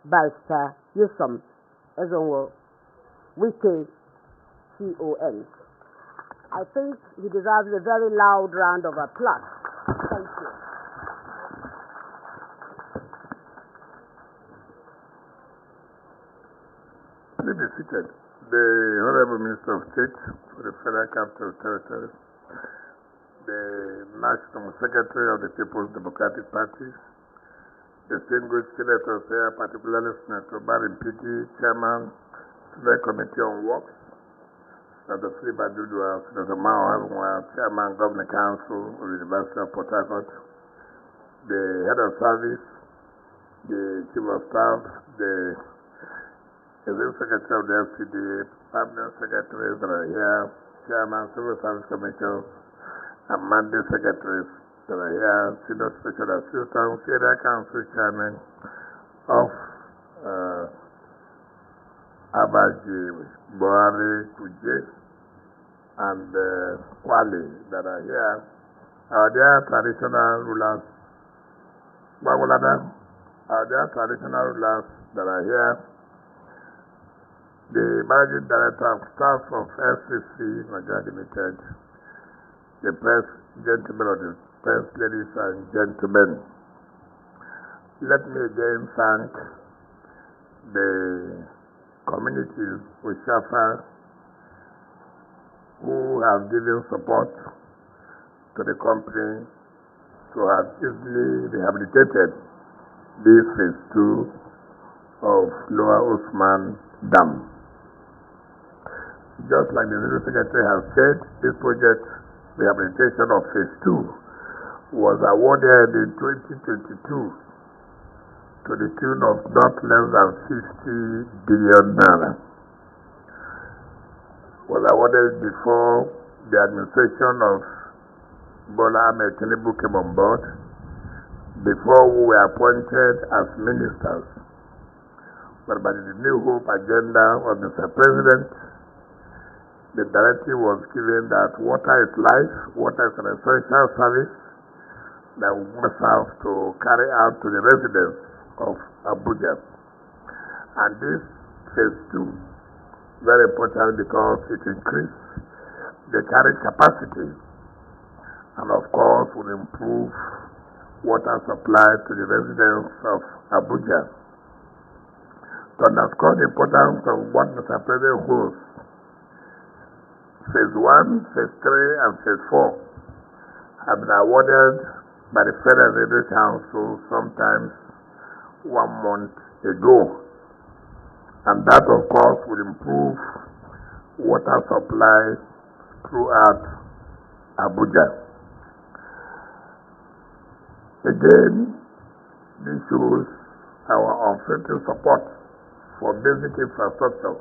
Barrister Yusom Ezonwo Wike, CON. I think he deserves a very loud round of applause. Thank you. Please be seated. The Honorable Minister of State for the Federal Capital Territory, the National Secretary of the People's Democratic Party, distinguished senators here, particularly Senator Barry Mpigi, Chairman, Senate Committee on Works, Senator Sliba Dudua, Senator Mao Avunwa, Chairman, Governor Council of the University of Port Harcourt, the Head of Service, the Chief of Staff, the Executive Secretary of the FCT, Permanent Secretaries that are here, Chairman, Civil Service Commission, and Mandate Secretaries that are here, Senior Special Assistant, Area Council Chairman of Abaji, Boari, Kuje, and Kwali that are here. Our dear traditional rulers, our dear traditional rulers that are here, the Managing Director of Staff of FCT, Nigeria Limited, the press gentlemen of the press, ladies and gentlemen. Let me again thank the communities of Shafa who have given support to the company to have easily rehabilitated this phase 2 of Lower Usman Dam. Just like the Minister Secretary has said, this project rehabilitation of phase 2 was awarded in 2022 to the tune of not less than 60 billion naira. Was awarded before the administration of Bola Ahmed Tinubu came on board, before we were appointed as ministers. But by the New Hope agenda of Mr. President, the directive was given that water is life, water is an essential service that we must have to carry out to the residents of Abuja. And this phase 2, very important because it increased the carrying capacity and of course will improve water supply to the residents of Abuja. To underscore the importance of what Mr. President holds, phase 1, phase 3, and phase 4 have been awarded by the Federal Radio Council sometimes 1 month ago. And that, of course, will improve water supply throughout Abuja. Again, this shows our unfailing support for basic infrastructure.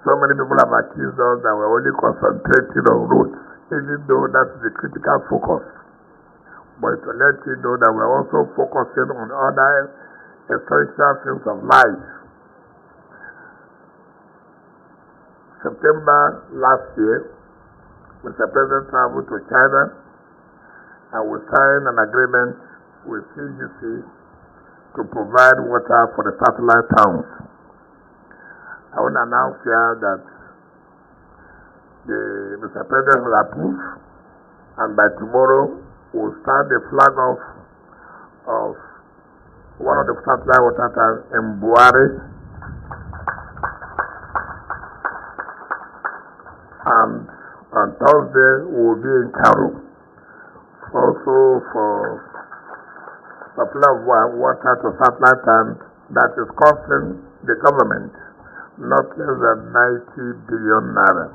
So many people have accused us that we're only concentrating on roads, even though that's the critical focus. But to let you know that we're also focusing on other essential things of life. September last year, Mr. President traveled to China and we signed an agreement with CGC to provide water for the satellite towns. I want to announce here that Mr. President will approve, and by tomorrow we'll start the flag off of one of the satellite water towns in Buhari, and on Thursday we'll be in Karu, also for supply of water to satellite towns that is costing the government not less than 90 billion naira.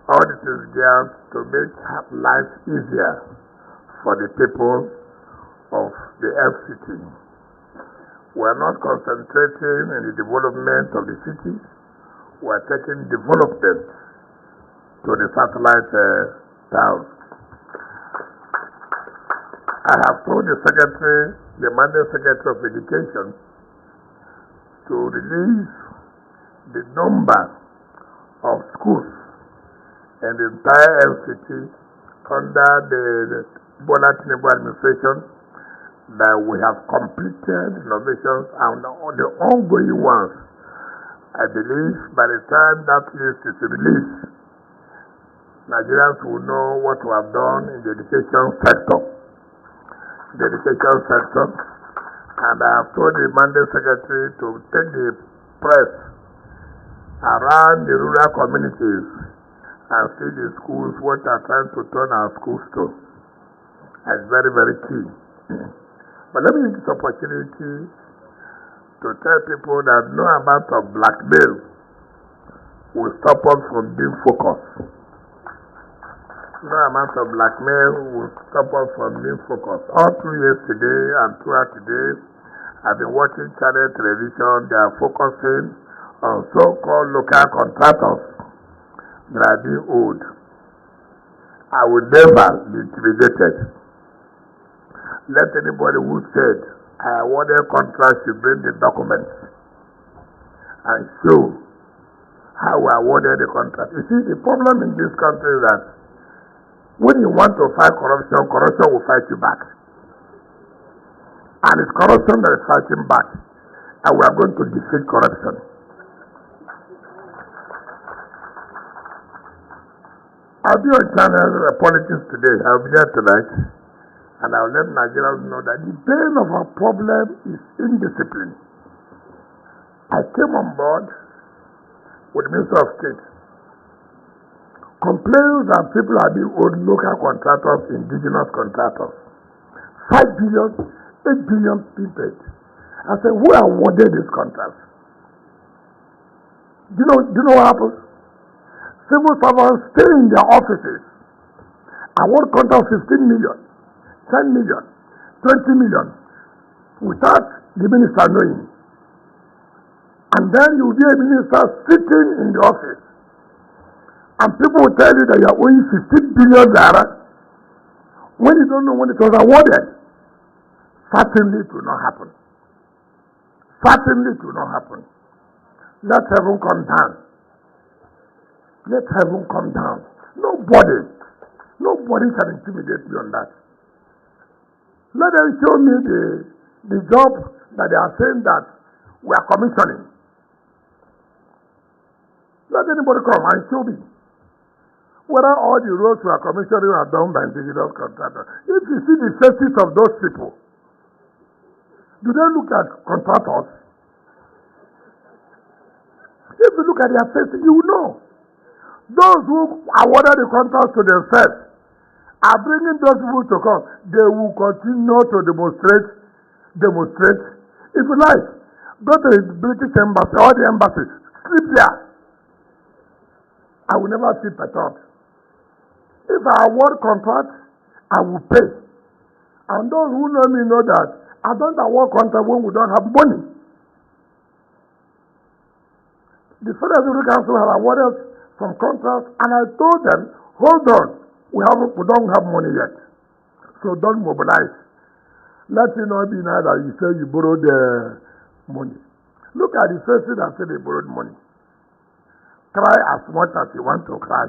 All this is there to make life easier for the people of the FCT. We are not concentrating in the development of the city. We are taking development to the satellite towns. I have told the Secretary, the Mandate Secretary of Education, to release the number of schools in the entire FCT under the Bola Tinubu administration that we have completed renovations and the ongoing ones. I believe by the time that list is released, Nigerians will know what we have done in the education sector. And I have told the mandate secretary to take the press around the rural communities and see the schools what are trying to turn our schools to. It's very, very key. But let me use this opportunity to tell people that no amount of blackmail will stop us from being focused. No amount of blackmail will stop us from being focused. All through yesterday and throughout today, I've been watching channel television. They are focusing on so-called local contractors that are being owed. I will never be intimidated. Let anybody who said I awarded contracts to bring the documents and show how I awarded the contract. You see, the problem in this country is that when you want to fight corruption, corruption will fight you back. And it's corruption that is fighting back. And we are going to defeat corruption. I'll be on channel politics today. I'll be there tonight. And I'll let Nigerians know that the pain of our problem is indiscipline. I came on board with the Minister of State. Complaints that people are being owed local contractors, indigenous contractors. 5 billion, 8 billion being paid. I said, who awarded these contracts? Do you know what happens? Civil servants stay in their offices. Award contracts 15 million, 10 million, 20 million without the minister knowing. And then you will be a minister sitting in the office. And people will tell you that you are owing 15 billion naira when you don't know when it was awarded. Certainly it will not happen. Certainly it will not happen. Let heaven come down. Let heaven come down. Nobody can intimidate me on that. Let them show me the job that they are saying that we are commissioning. Let anybody come and show me whether all the roads we are commissioning are done by indigenous contractors. If you see the faces of those people, do they look at contractors? If you look at their faces, you will know. Those who awarded the contracts to themselves are bringing those people to come. They will continue to demonstrate. If you like, go to the British embassy or the embassy, sleep there. I will never sleep at all. If I award contract, I will pay. And those who know me know that I don't award contract when we don't have money. The Federal Executive Council have awarded some contracts, and I told them, hold on, we don't have money yet. So don't mobilize. Let it not be now that you say you borrowed money. Look at the faces that say they borrowed money. Cry as much as you want to cry,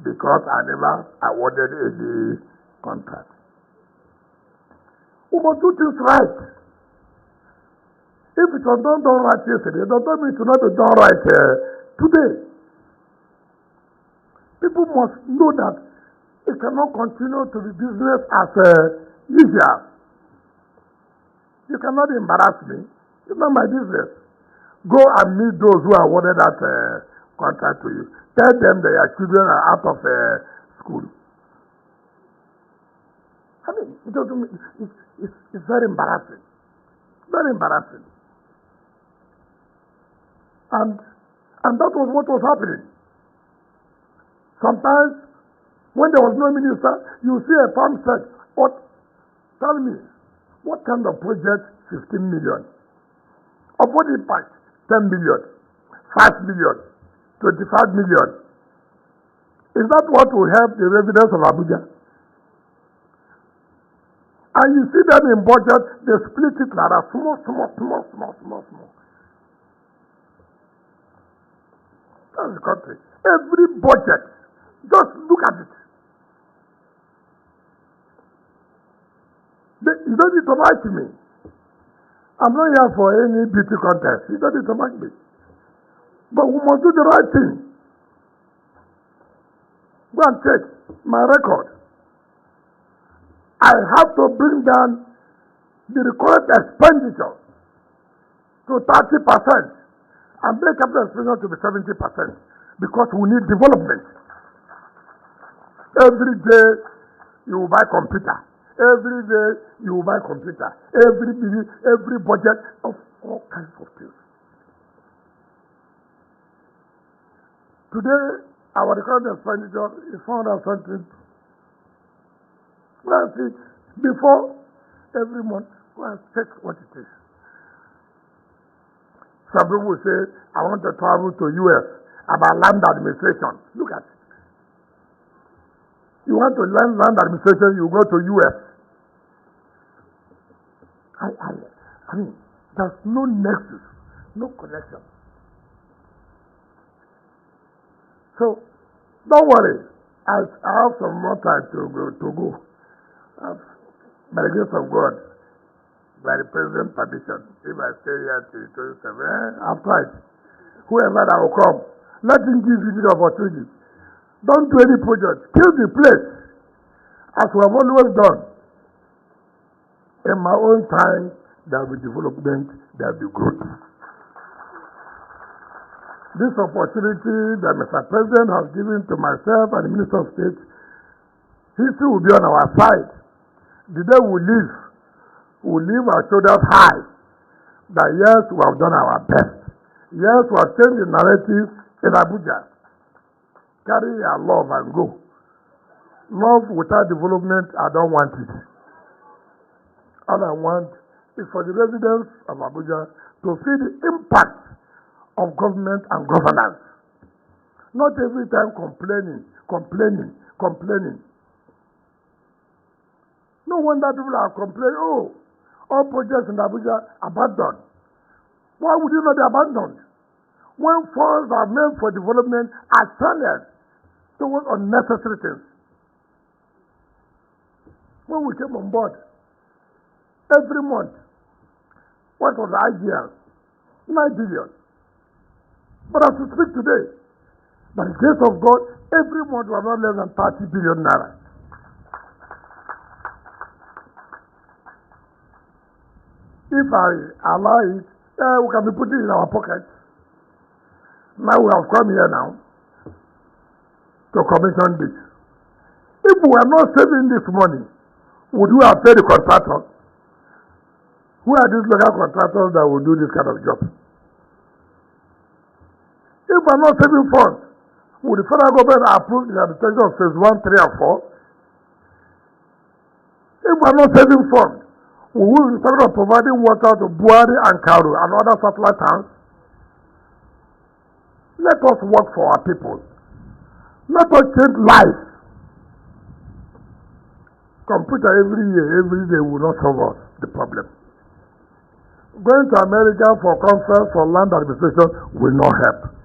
because I never awarded any contract. We must do things right. If it was not done right yesterday, it does not mean it will not be done right today. People must know that it cannot continue to be business as usual. You cannot embarrass me. It's not my business. Go and meet those who awarded that contract to you. Tell them that your children are out of school. I mean, it's very embarrassing. Very embarrassing. And that was what was happening. Sometimes, when there was no minister, you see a farm set. Tell me, what kind of project 15 million? Of what impact? 10 million, 5 million, 25 million. Is that what will help the residents of Abuja? And you see them in budget, they split it like that, small. That's the country. Every budget, just look at it. You don't need to like me. I'm not here for any beauty contest. You don't need to like me. But we must do the right thing. Go and check my record. I have to bring down the required expenditure to 30% and make capital expenditure to be 70% because we need development. Every day you will buy computer. Every day you will buy computer. Every budget of all kinds of things. Today, our required expenditure is 400 something. Well, see, before every month, go and check what it is. Some people will say, I want to travel to US about land administration. Look at it. You want to learn land administration, you go to US. I mean, there's no nexus, no connection. So, don't worry. I have some more time to go. By the grace of God, by the President's permission, if I stay here till 27, I've tried. Whoever that will come, let him give you the opportunity. Don't do any project. Kill the place, as we have always done. In my own time, there will be development, there will be growth. This opportunity that Mr. President has given to myself and the Minister of State, history will be on our side. The day we leave our shoulders high. That yes, we have done our best. Yes, we have changed the narrative in Abuja. Carry our love and go. Love without development, I don't want it. All I want is for the residents of Abuja to see the impact of government and governance. Not every time complaining. No wonder people are complaining, oh, all projects in Abuja abandoned. Why would you not be abandoned? When funds are meant for development are channeled towards unnecessary things. When we came on board, every month, what was the idea? 9 billion. But as we speak today, by the grace of God, every month we are not less than 30 billion naira. If I allow it, we can be putting it in our pockets. Now we have come here now to commission this. If we are not saving this money, would we have paid the contractor? Who are these local contractors that will do this kind of job? If we are not saving funds, would the federal government approve the administration of phase 1, 3, and 4? If we are not saving funds, we will be starting providing water to Buhari and Karu and other satellite towns. Let us work for our people. Let us change lives. Computer every day will not solve us the problem. Going to America for conference for land administration will not help.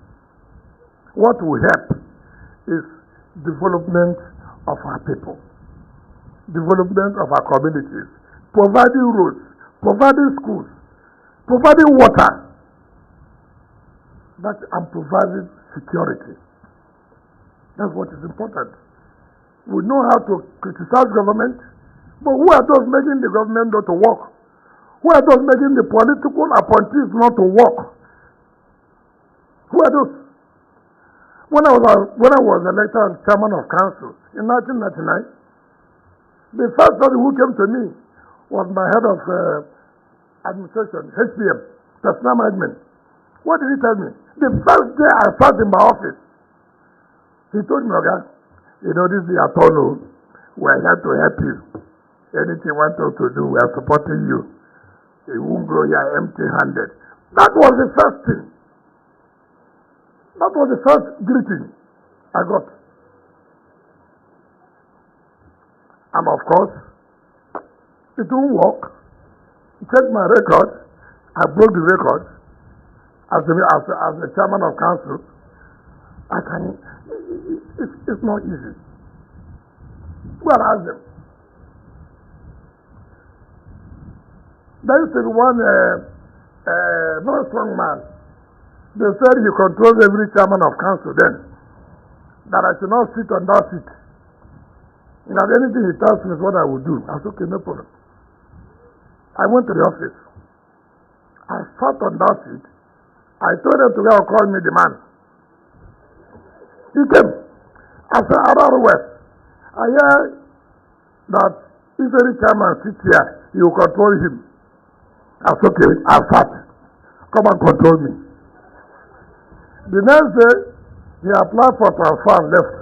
What will help is development of our people, development of our communities, providing roads, providing schools, providing water, and providing security. That's what is important. We know how to criticize government, but who are those making the government not to work? Who are those making the political appointees not to work? Who are those? When I was elected as chairman of council in 1999, the first person who came to me was my head of administration, HPM, personnel management. What did he tell me? The first day I sat in my office, he told me, okay, you know, this is your turn. We're here to help you. Anything you want us to do, we are supporting you. You won't go here empty-handed. That was the first thing. That was the first greeting I got. And of course, it won't work. He checked my record. I broke the record. As the chairman of council, it's not easy. Well, ask them. There used to be one very strong man. They said he controls every chairman of council then. That I should not sit on that seat. That anything he tells me is what I will do. I said, okay, no problem. I went to the office. I sat on that seat. I told him to go and call me the man. He came. I said, Adar West, I hear that if any chairman sits here, you control him. I said, okay, I sat. Come and control me. The next day, he applied for transfer and left.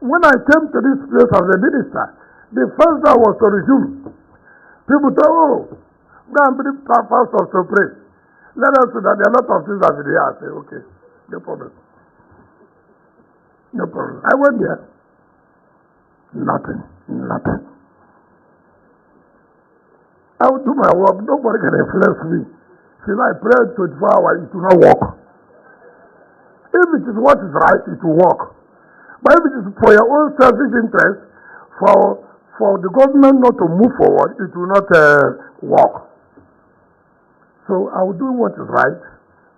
When I came to this place as a minister, the first day was to resume. People thought, oh, go and bring pastors to pray. Let us know that there are a lot of things that they are. I say, okay, no problem. No problem. I went there. Nothing. I will do my work. Nobody can influence me. Till I pray 24 hours, it will not work. If it is what is right, it will work. But if it is for your own selfish interest, for the government not to move forward, it will not work. So I will do what is right,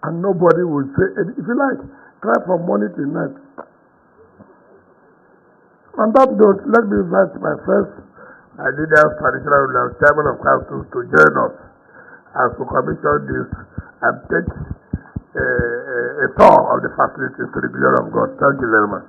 and nobody will say, if you like, cry from morning till night. On that note, let me invite my first leaders, traditional rulers, chairman of councils to join us as we commission this and take a tour of the facilities to the glory of God. Thank you very much.